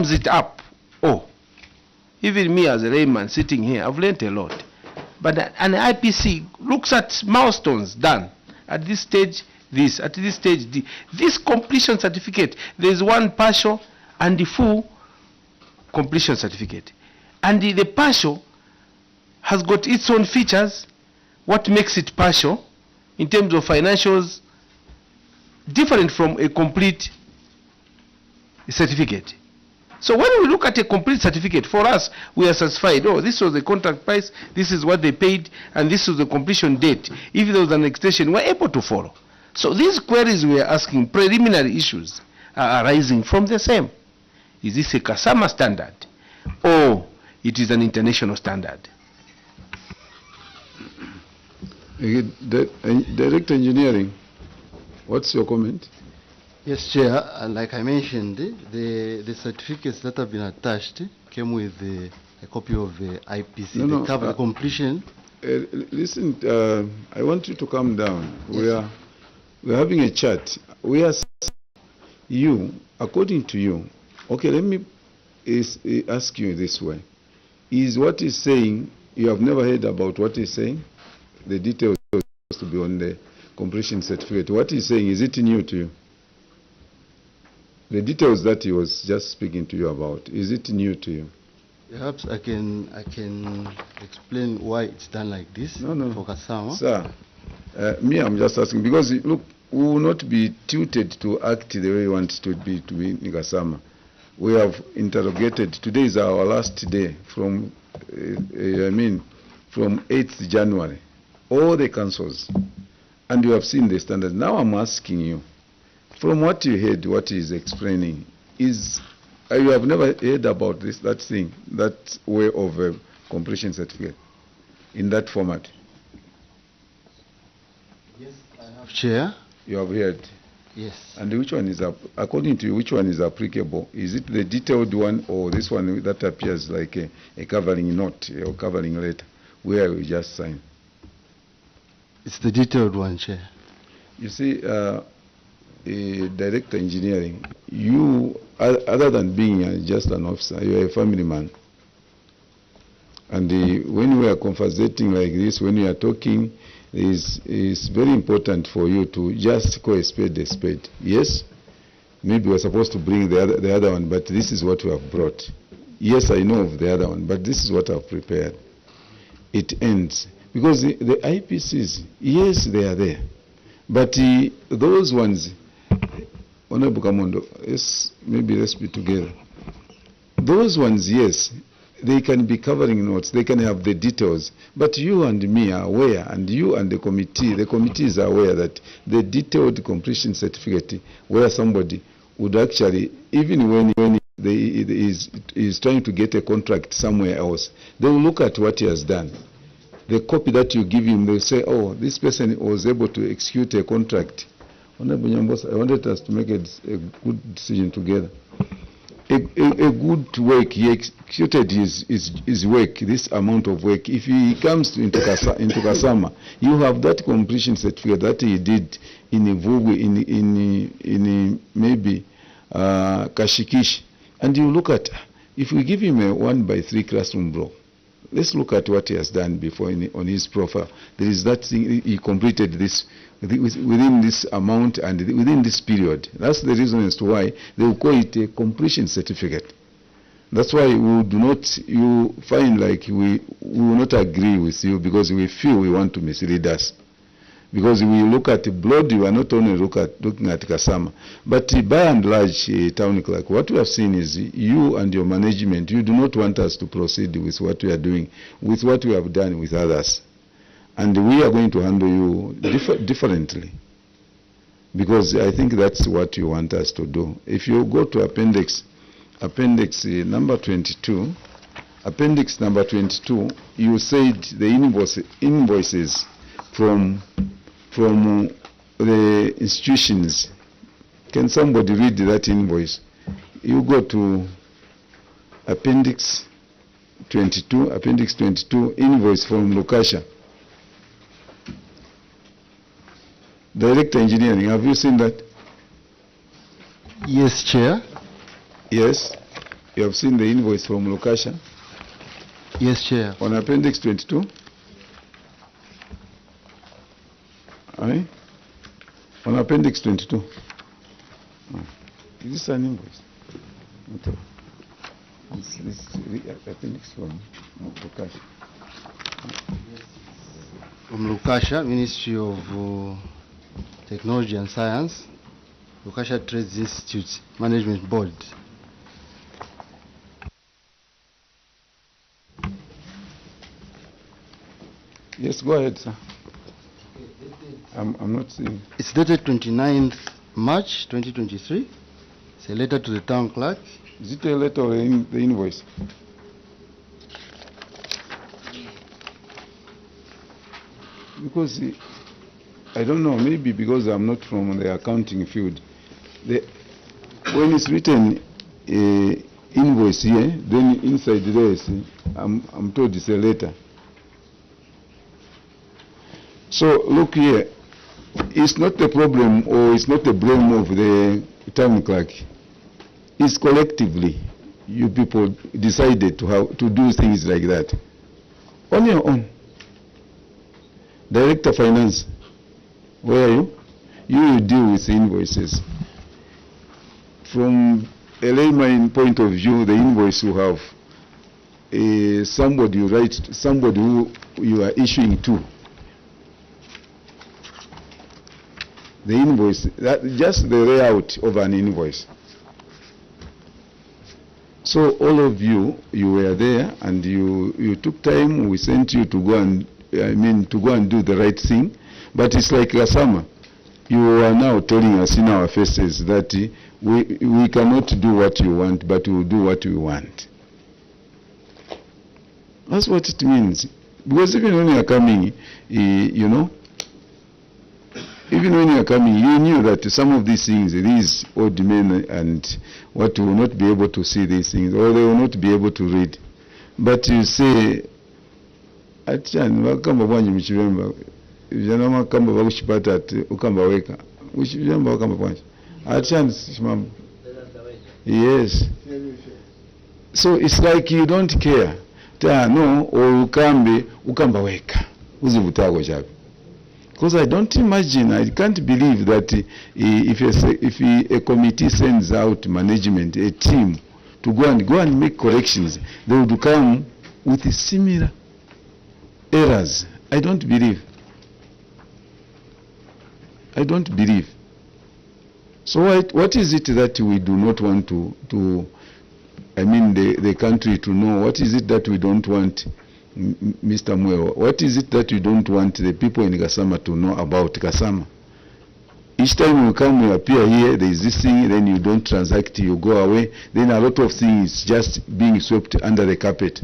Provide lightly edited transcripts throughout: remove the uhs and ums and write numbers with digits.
sums it up, oh, even me as a layman sitting here, I've learned a lot. But an IPC looks at milestones done at this stage, this, at this stage, this completion certificate. There's one partial and the full completion certificate. And the partial has got its own features. What makes it partial in terms of financials, different from a complete certificate. So when we look at a complete certificate, for us, we are satisfied. Oh, this was the contract price, this is what they paid, and this was the completion date. If there was an extension, we're able to follow. So these queries we are asking, preliminary issues, are arising from the same. Is this a Kasama standard, or it is an international standard? Director Engineering, what's your comment? Yes, Chair. Like I mentioned, the certificates that have been attached came with a copy of the IPC. They cover the completion. Listen, I want you to calm down. Yes. We are having a chat. We are you, according to you. Okay, let me ask you this way: is what he's saying, you have never heard about what he's saying? The details to be on the completion certificate. What he's saying, is it new to you? The details that he was just speaking to you about, is it new to you? Perhaps I can explain why it's done like this. No. For Kasama. Sir, I'm just asking because look, we will not be tutored to act the way we want to be in Kasama. We have interrogated. Today is our last day from from 8th January. All the councils, and you have seen the standards. Now I'm asking you, from what you heard, what he is explaining, is you have never heard about that thing, that way of a completion certificate in that format? Yes, I have, Chair. You have heard? Yes. And which one is, according to you, which one is applicable? Is it the detailed one, or this one that appears like a covering note or covering letter where we just sign? It's the detailed one, Chair. You see, Director Engineering, you, other than being just an officer, you are a family man. And when we are conversating like this, when we are talking, it's very important for you to just call a spade a spade. Yes, maybe we're supposed to bring the other one, but this is what we have brought. Yes, I know of the other one, but this is what I've prepared. It ends. Because the IPCs, yes, they are there. But those ones, Honorable Kamondo, yes, maybe let's be together. Those ones, yes, they can be covering notes, they can have the details. But you and me are aware, and you and the committee is aware that the detailed completion certificate, where somebody would actually, even when is trying to get a contract somewhere else, they will look at what he has done. The copy that you give him, they say, oh, this person was able to execute a contract. Honorable Nyambos, I wanted us to make a good decision together. A good work, he executed his work, this amount of work. If he comes into Kasama, you have that completion certificate that he did in Vugu, in maybe Kashikish, and you look at, if we give him a 1x3 classroom block, let's look at what he has done before on his profile. There is that thing, he completed this within this amount and within this period. That's the reason as to why they will call it a completion certificate. That's why we do not, you find like we will not agree with you, because we feel we want to mislead us. Because we look at the blood, we are not only looking at Kasama. But by and large, Town Clerk, what we have seen is you and your management, you do not want us to proceed with what we are doing, with what we have done with others. And we are going to handle you differently. Because I think that's what you want us to do. If you go to appendix number 22, appendix number 22, you said the invoices from the institutions. Can somebody read that invoice? You go to appendix 22, invoice from Lukasha. Director Engineering, have you seen that? Yes, Chair. Yes. You have seen the invoice from Lukasha Yes, Chair. on Appendix 22? Aye? On Appendix 22. Is this an invoice? Okay. This appendix from Lukasha. From Lukasha, Ministry of Technology and Science, Lukasha Trades Institute Management Board. Yes, go ahead, sir. I'm not seeing. It's dated 29th March 2023. It's a letter to the town clerk. Is it a letter or the invoice? Because I don't know, maybe because I'm not from the accounting field. When it's written invoice here, then inside this, I'm told it's a letter. So look here, it's not the problem or it's not the blame of the town clerk. It's collectively you people decided to do things like that on your own. Director of Finance, where are you? You will deal with invoices. From a layman point of view, the invoice you have somebody you write, somebody who you are issuing to. The invoice, just the layout of an invoice. So all of you were there and you took time. We sent you to go and to go and do the right thing. But it's like Gasama. You are now telling us in our faces that we cannot do what you want, but we will do what we want. That's what it means. Because even when you are coming, you know, even when you are coming, you knew that some of these things, these old men and what will not be able to see these things, or they will not be able to read. But you say, Achan, wakamba bwanji mchibemba, vijana makamba bakushipata ati ukamba weka. Mchibemba wakamba bwanji. Achan, shimamba. Yes. So it's like you don't care. No, or ukamba weka. Uzivutago chabi. Because I don't imagine, I can't believe that if a committee sends out management, a team, to go and make corrections, they would come with similar errors. I don't believe. I don't believe. So what is it that we do not want the country to know? What is it that we don't want, Mr. Mwewa? What is it that you don't want the people in Kasama to know about Kasama? Each time you come, you appear here, there is this thing, then you don't transact, you go away, then a lot of things just being swept under the carpet.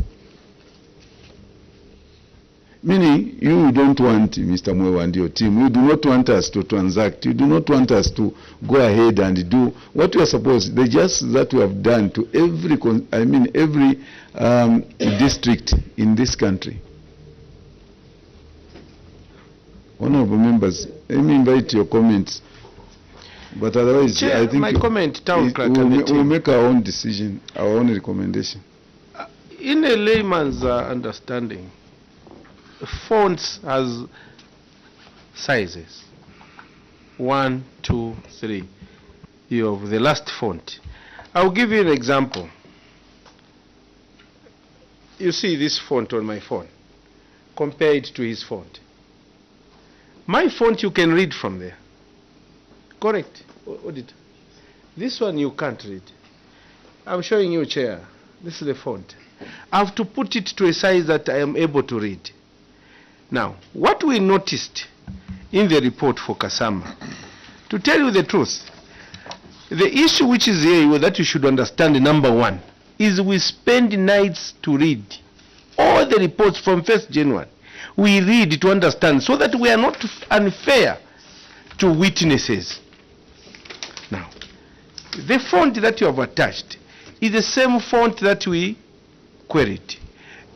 Meaning, you don't want, Mr. Mwewa and your team, you do not want us to transact, you do not want us to go ahead and do what we are supposed, the just that we have done to every district in this country. Honorable members, let me invite your comments. But otherwise, Chair, I think my comment, Town Clerk, we'll make our own decision, our own recommendation. In a layman's understanding, fonts has sizes. 1, 2, 3. You have the last font. I'll give you an example. You see this font on my phone. Compare it to his font. My font you can read from there. Correct. Audit. This one you can't read. I'm showing you, Chair. This is the font. I have to put it to a size that I am able to read. Now, what we noticed in the report for Kasama, to tell you the truth, the issue which is here that you should understand, number one, is we spend nights to read all the reports from 1st January. We read to understand so that we are not unfair to witnesses. Now, the font that you have attached is the same font that we queried.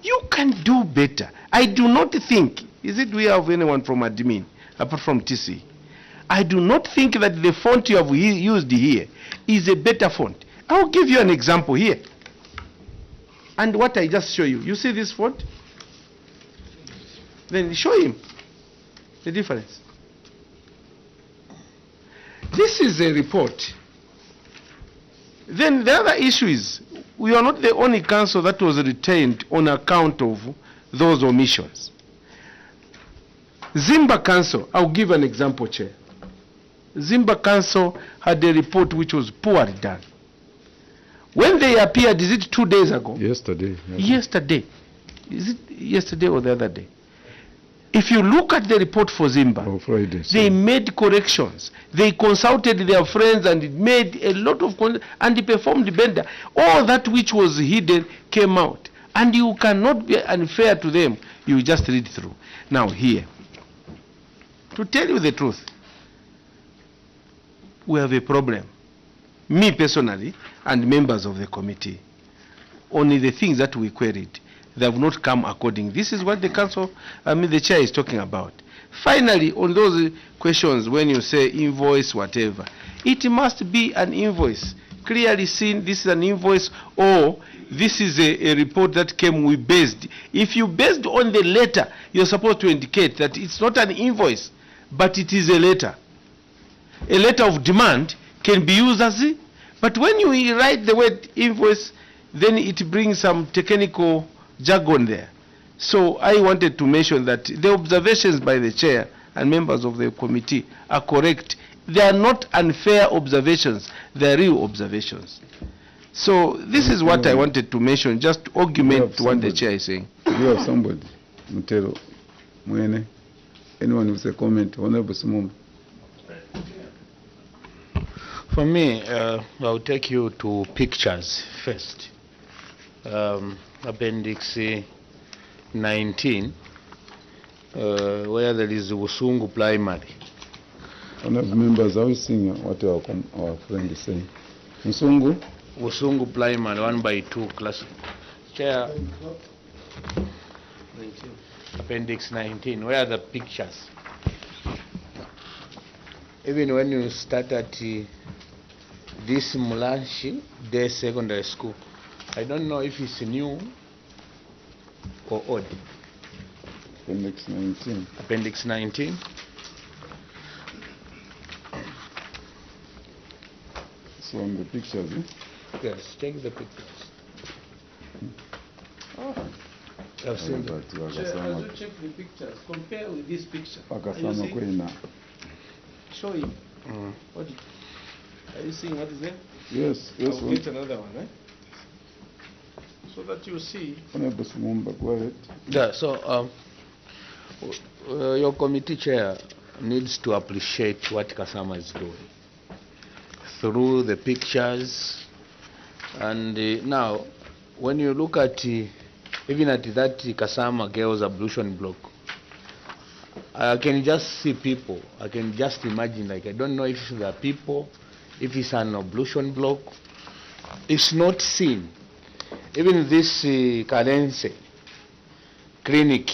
You can do better. I do not think, is it we have anyone from admin apart from TC? I do not think that the font you have used here is a better font. I'll give you an example here. and what I just show you. You see this font? Then show him the difference. This is a report. Then the other issue is, we are not the only council that was retained on account of those omissions. Zimba Council, I'll give an example, Chair. Zimba Council had a report which was poorly done. When they appeared, is it 2 days ago? Yesterday. Yesterday. Is it yesterday or the other day? If you look at the report for Zimba, Friday, they made corrections. They consulted their friends and made a lot of and they performed better. All that which was hidden came out. And you cannot be unfair to them. You just read through. Now here, to tell you the truth, we have a problem. Me personally and members of the committee, only the things that we queried, they have not come according. This is what the council, the chair is talking about. Finally, on those questions, when you say invoice, whatever, it must be an invoice. Clearly seen, this is an invoice, or this is a report that came with based. If you based on the letter, you're supposed to indicate that it's not an invoice, but it is a letter. A letter of demand can be used as it, but when you write the word invoice, then it brings some technical jargon there. So I wanted to mention that the observations by the chair and members of the committee are correct. They are not unfair observations, they are real observations. So this is what I wanted to mention, just to augment what the chair is saying. You have somebody, Mutero, Mwene, anyone with a comment, Honorable Sumum. For me, I'll take you to pictures first. Appendix 19, where there is Wusungu Primary. Honorable members, are we seeing what our friend is saying? Wusungu? Wusungu Primary, 1x2 class. Chair, 19. Appendix 19, where are the pictures? Even when you start at this Mulanshi Day Secondary School, I don't know if it's new or old. Appendix 19. Appendix 19. So on the pictures, eh? Yes, take the pictures. Oh, I've seen that. As you check the pictures, compare with this picture. Show him. What are you seeing? What is there? Yes, yes. I'll get another one, right? So that you see. Honorable Sumumba, go ahead. Yeah, so your committee chair needs to appreciate what Kasama is doing through the pictures. And now, when you look at even at that Kasama girls ablution block, I can just see people. I can just imagine, like, I don't know if there are people, if it's an ablution block. It's not seen. Even this Karense clinic,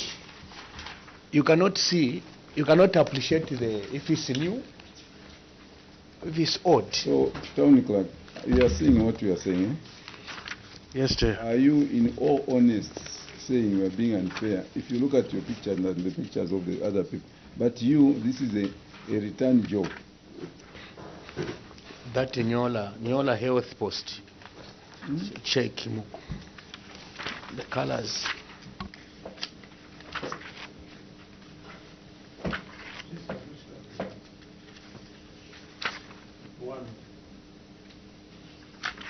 you cannot see, you cannot appreciate if it's new, if it's old. So, Town Clerk, you are seeing what you are saying, eh? Yes, Chair. Are you in all honesty saying you are being unfair if you look at your pictures and the pictures of the other people? But you, this is a return job. That Nyola Health Post. Check the colors.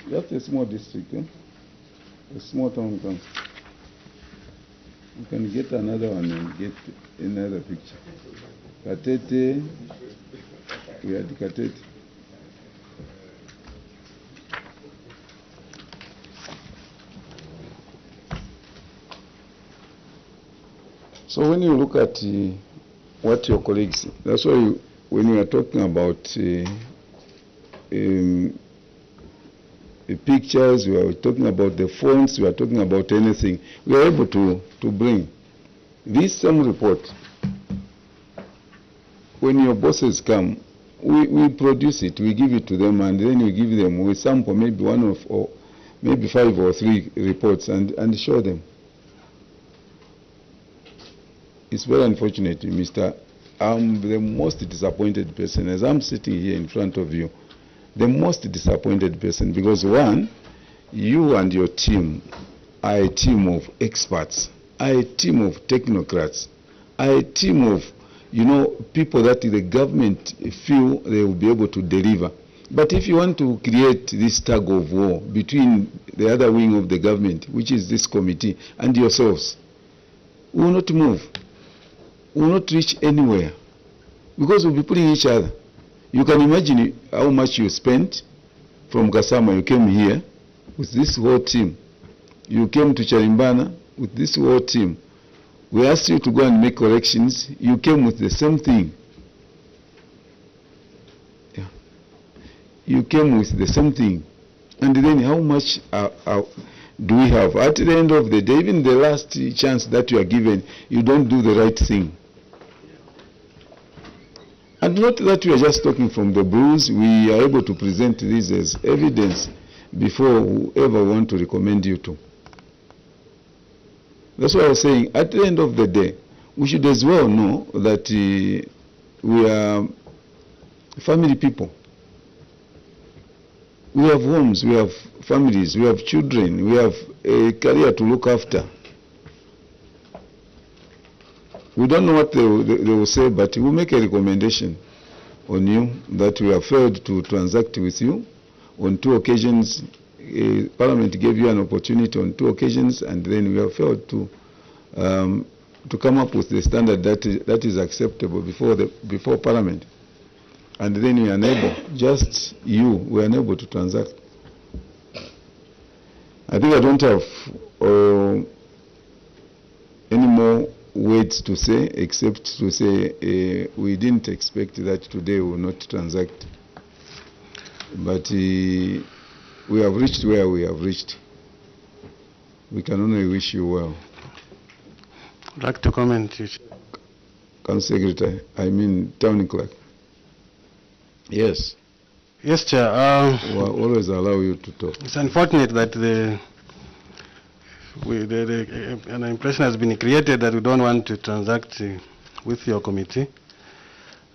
That's a small district, eh? A small town council. You can get another one and get another picture. Katete, we had Katete. So when you look at what your colleagues, that's why when we are talking about the pictures, we are talking about the fonts, we are talking about anything, we are able to bring this same report. When your bosses come, we produce it, we give it to them, and then we give them, we sample maybe one of, or maybe 5 or 3 reports and show them. It's very unfortunate, Mr. I'm the most disappointed person as I'm sitting here in front of you. The most disappointed person, because one, you and your team are a team of experts, are a team of technocrats, are a team of, people that the government feel they will be able to deliver. But if you want to create this tug of war between the other wing of the government, which is this committee, and yourselves, we will not move. We will not reach anywhere, because we'll be putting each other. You can imagine how much you spent from Kasama. You came here with this whole team. You came to Charimbana with this whole team. We asked you to go and make corrections. You came with the same thing. Yeah. You came with the same thing. And then how much do we have? At the end of the day, even the last chance that you are given, you don't do the right thing. And not that we are just talking from the blues, we are able to present this as evidence before whoever want to recommend you to. That's why I was saying, at the end of the day, we should as well know that we are family people. We have homes, we have families, we have children, we have a career to look after. We don't know what they will say, but we'll make a recommendation on you that we have failed to transact with you. On 2 occasions, Parliament gave you an opportunity on 2 occasions, and then we have failed to come up with the standard that is acceptable before Parliament. And then we are unable, just you, we are unable to transact. I think I don't have any more words to say, except to say we didn't expect that today we will not transact. But we have reached where we have reached. We can only wish you well. I'd like to comment. Council Secretary, Town Clerk. Yes. Yes, Chair. We'll always allow you to talk. It's unfortunate that an impression has been created that we don't want to transact with your committee.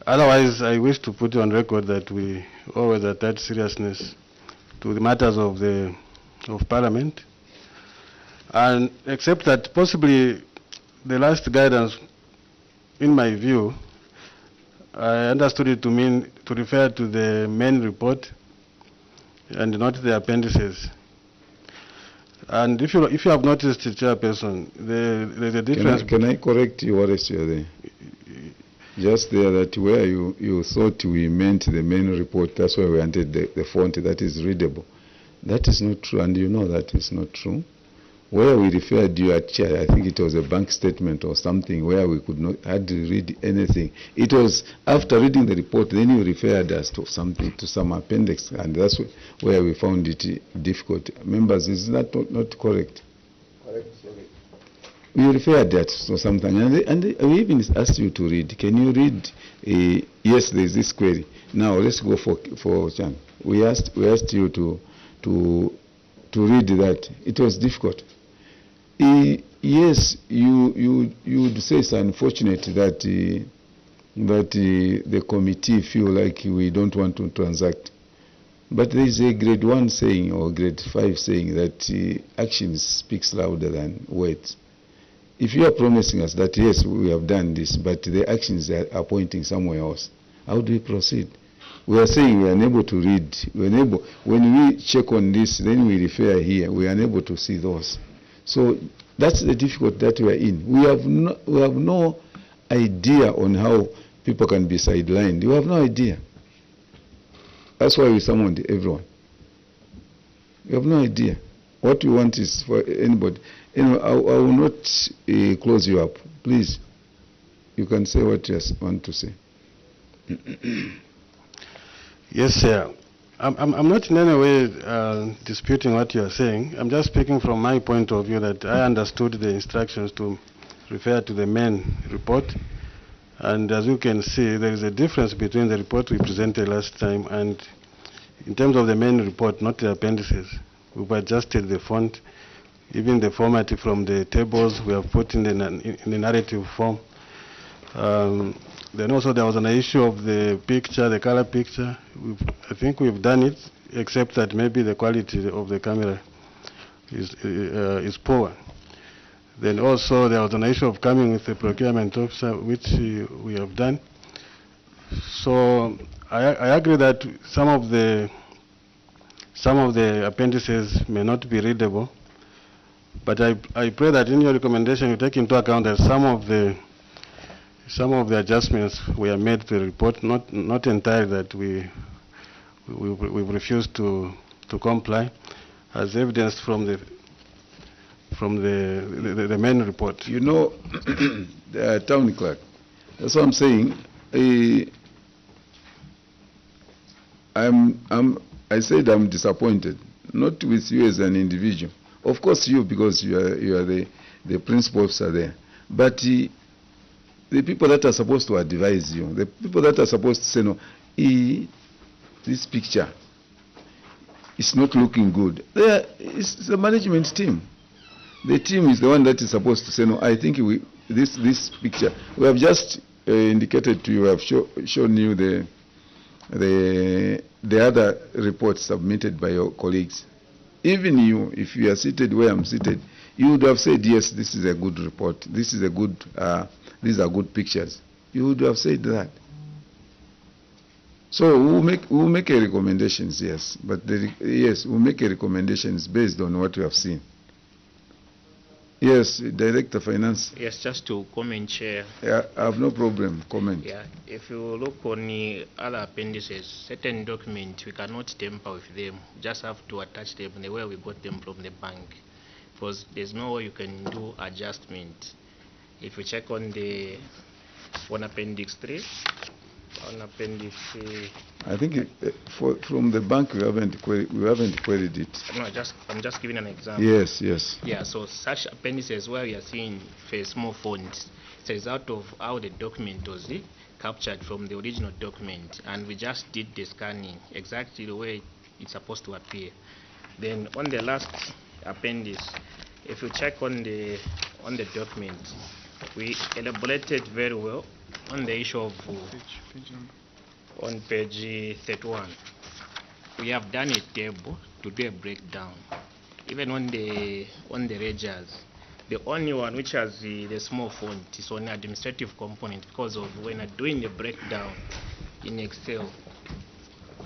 Otherwise, I wish to put on record that we always attach seriousness to the matters of Parliament, and except that possibly the last guidance, in my view, I understood it to mean to refer to the main report and not the appendices. And if you have noticed, Chairperson, there's a difference. Can I correct you what is there? Just there, that where you thought we meant the main report, that's why we entered the font that is readable. That is not true, and you know that is not true. Where we referred you at Chair, I think it was a bank statement or something where we could not hardly read anything. It was after reading the report, then you referred us to something, to some appendix, and that's where we found it difficult. Members, is that not correct? Correct, sorry. We referred that to something, and we even asked you to read. Can you read? Yes, there is this query. Now let's go for Chan. We asked you to read that. It was difficult. Yes, you would say it's unfortunate that the committee feel like we don't want to transact. But there is a grade 1 saying or grade 5 saying that action speaks louder than words. If you are promising us that yes, we have done this, but the actions are pointing somewhere else, how do we proceed? We are saying we are unable to read. When we check on this, then we refer here. We are unable to see those. So that's the difficulty that we are in. We have no idea on how people can be sidelined. We have no idea. That's why we summoned everyone. We have no idea. What we want is for anybody. I will not close you up. Please, you can say what you want to say. Yes, sir. I'm not in any way disputing what you are saying. I'm just speaking from my point of view that I understood the instructions to refer to the main report. And as you can see, there is a difference between the report we presented last time and in terms of the main report, not the appendices. We've adjusted the font, even the format from the tables we have put in the narrative form. Then also there was an issue of the picture, the color picture. I think we've done it, except that maybe the quality of the camera is poor. Then also there was an issue of coming with the procurement officer, which we have done. So I agree that some of the appendices may not be readable, but I pray that in your recommendation you take into account that some of the adjustments were made to the report, not entirely that we've refused to comply, as evidenced from the main report. You know, the town clerk, that's what I'm saying. I said I'm disappointed, not with you as an individual. Of course you, because you are the principal officer there. But the people that are supposed to advise you, the people that are supposed to say, no, this picture is not looking good. It's the management team. The team is the one that is supposed to say, no, I think this picture, we have just indicated to you, we have shown you the other reports submitted by your colleagues. Even you, if you are seated where I'm seated, you would have said, yes, this is a good report, this is a good, these are good pictures. You would have said that. So we'll make a recommendations, yes, but yes, we'll make a recommendations based on what we have seen. Yes, Director Finance. Yes, just to comment, Chair. Yeah, I have no problem. Comment. Yeah, if you look on the other appendices, certain documents, we cannot tamper with them. Just have to attach them the way we got them from the bank. Because there's no way you can do adjustment. If you check on Appendix 3, on Appendix 3, I think from the bank we haven't queried it. No, I'm just giving an example. Yes, yes. Yeah, so such appendices where we are seeing for small font, it's a result of how the document was captured from the original document, and we just did the scanning exactly the way it's supposed to appear. Then on the last appendix, if you check on the document, we elaborated very well on the issue of on page 31. We have done a table to do a breakdown. Even on the ledgers, the only one which has the small font is on the administrative component, because of when doing the breakdown in Excel.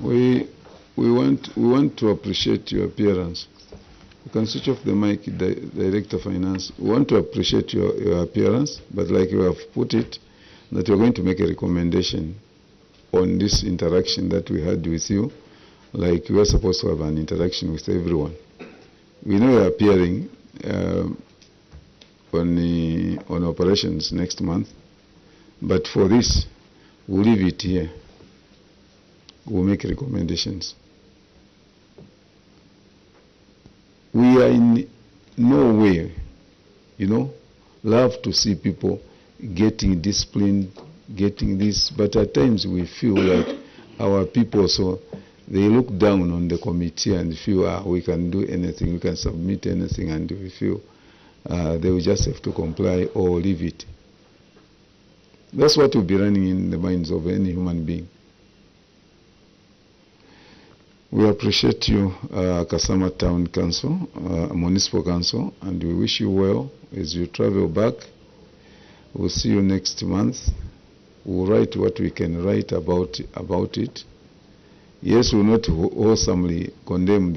We want to appreciate your appearance. You can switch off the mic, Director Finance. We want to appreciate your appearance, but like you have put it, that you're going to make a recommendation on this interaction that we had with you, like we are supposed to have an interaction with everyone. We know you're appearing on operations next month, but for this, we'll leave it here. We'll make recommendations. We are in no way, love to see people getting disciplined, getting this, but at times we feel like our people, so they look down on the committee and feel we can do anything, we can submit anything, and we feel they will just have to comply or leave it. That's what will be running in the minds of any human being. We appreciate you, Kasama Town Council, Municipal Council, and we wish you well as you travel back. We'll see you next month. We'll write what we can write about it. Yes, we'll not wholesomely condemn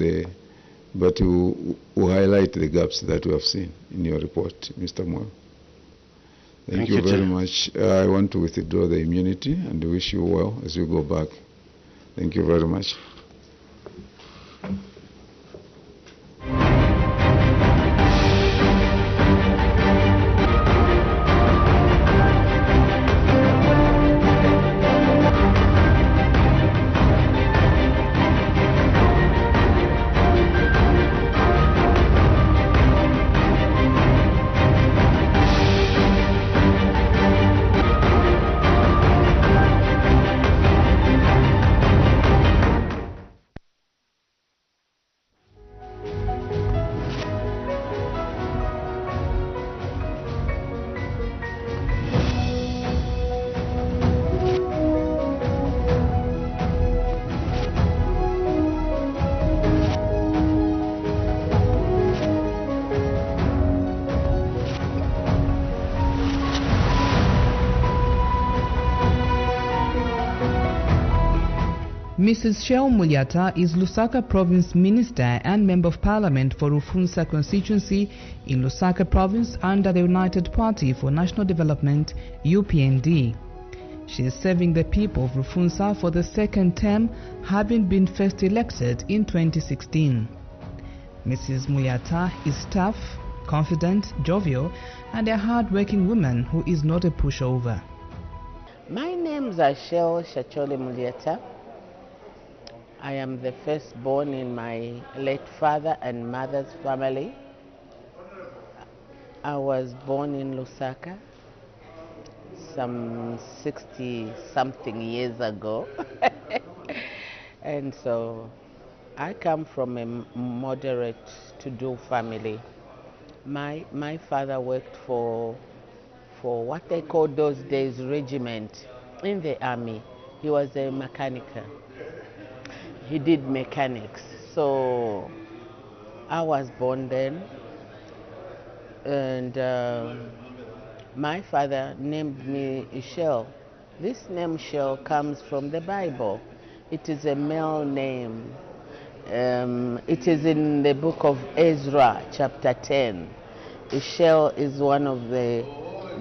but we'll highlight the gaps that we have seen in your report, Mr. Moore. Thank you very much. I want to withdraw the immunity and wish you well as you go back. Thank you very much. Mrs. Sheo Mulyata is Lusaka Province Minister and Member of Parliament for Rufunsa constituency in Lusaka Province under the United Party for National Development UPND. She is serving the people of Rufunsa for the second term, having been first elected in 2016. Mrs. Mulyata is tough, confident, jovial, and a hard-working woman who is not a pushover. My name is Sheo Shachole Mulyata. I am the firstborn in my late father and mother's family. I was born in Lusaka some 60-something years ago. And so I come from a moderate to-do family. My father worked for what they called those days regiment in the army. He was a mechanic. He did mechanics. So I was born then, and my father named me Sheo. This name Sheo comes from the Bible. It is a male name. It is in the book of Ezra, chapter 10. Sheo is one of the